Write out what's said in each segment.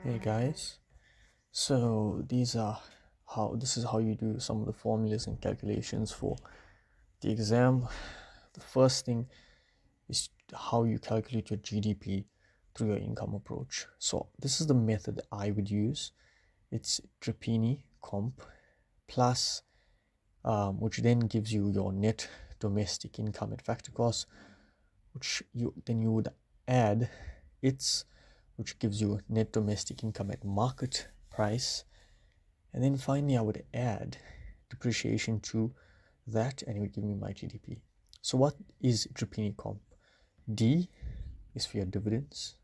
Hey guys, so this is how you do some of the formulas and calculations for the exam. The first thing is how you calculate your GDP through your income approach. So this is the method that I would use. It's Trapini comp plus, which then gives you your net domestic income at factor cost, which you would add its, which gives you net domestic income at market price. And then finally, I would add depreciation to that, and it would give me my GDP. So what is Trapini comp? D is for your dividends.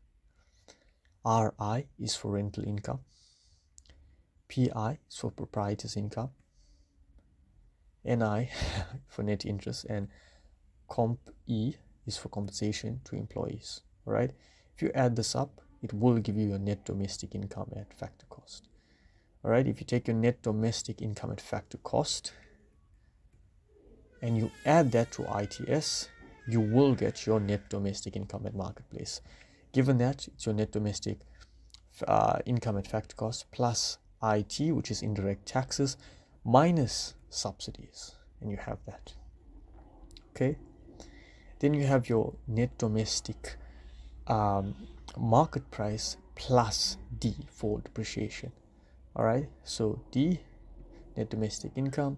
RI is for rental income. PI is for proprietor's income. NI for net interest, and comp E is for compensation to employees. All right. If you add this up, it will give you your net domestic income at factor cost. All right. If you take your net domestic income at factor cost and you add that to ITS, you will get your net domestic income at marketplace. Given that it's your net domestic income at factor cost plus IT, which is indirect taxes, minus subsidies, and you have that. Okay. Then you have your net domestic market price plus D for depreciation. All right. So D, net domestic income,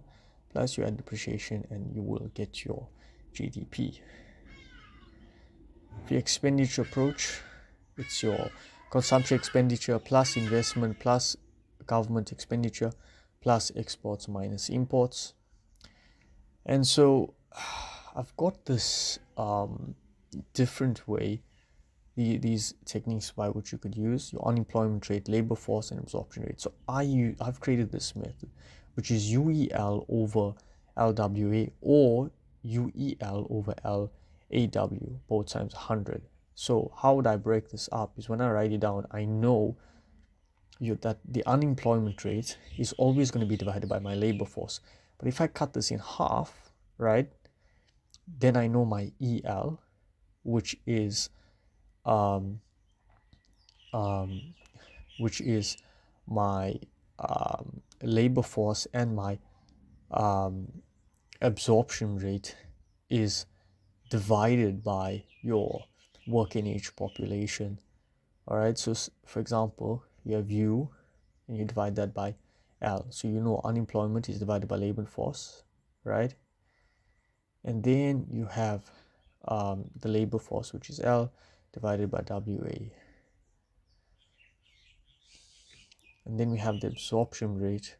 plus you add depreciation, and you will get your GDP. For your expenditure approach, it's your consumption expenditure plus investment plus government expenditure plus exports minus imports. And so I've got this different way, these techniques by which you could use your unemployment rate, labor force, and absorption rate. So I've created this method, which is UEL over LWA or UEL over LAW, both times 100. So how would I break this up is when I write it down, I know that the unemployment rate is always going to be divided by my labor force. But if I cut this in half, right, then I know my EL, which is my labor force, and my absorption rate is divided by your working age population. All right, so for example, you have U and you divide that by L. So you know unemployment is divided by labor force, right? And then you have the labor force, which is L, divided by WA. And then we have the absorption rate,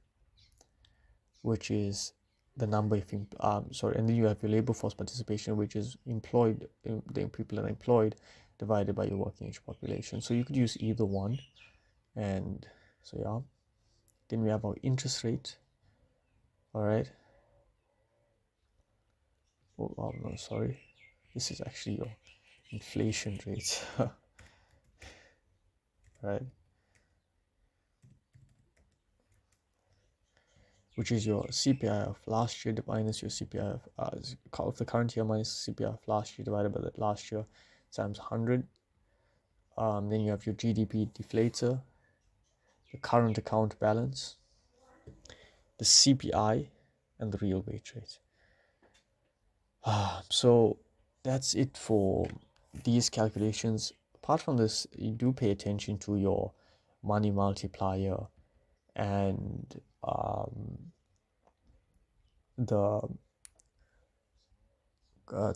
which is the number of and then you have your labor force participation, which is employed, the people that are employed, divided by your working age population. So you could use either one. And so yeah, then we have our interest rate. All right. Oh no, sorry, this is actually your inflation rate. Right, which is your CPI of last year minus your CPI of the current year minus CPI of last year divided by that last year times 100. Then you have your GDP deflator, the current account balance, the CPI, and the real wage rate. So that's it for these calculations. Apart from this, you do pay attention to your money multiplier and the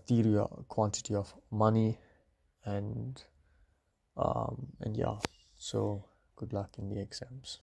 theory of quantity of money, and yeah, so good luck in the exams.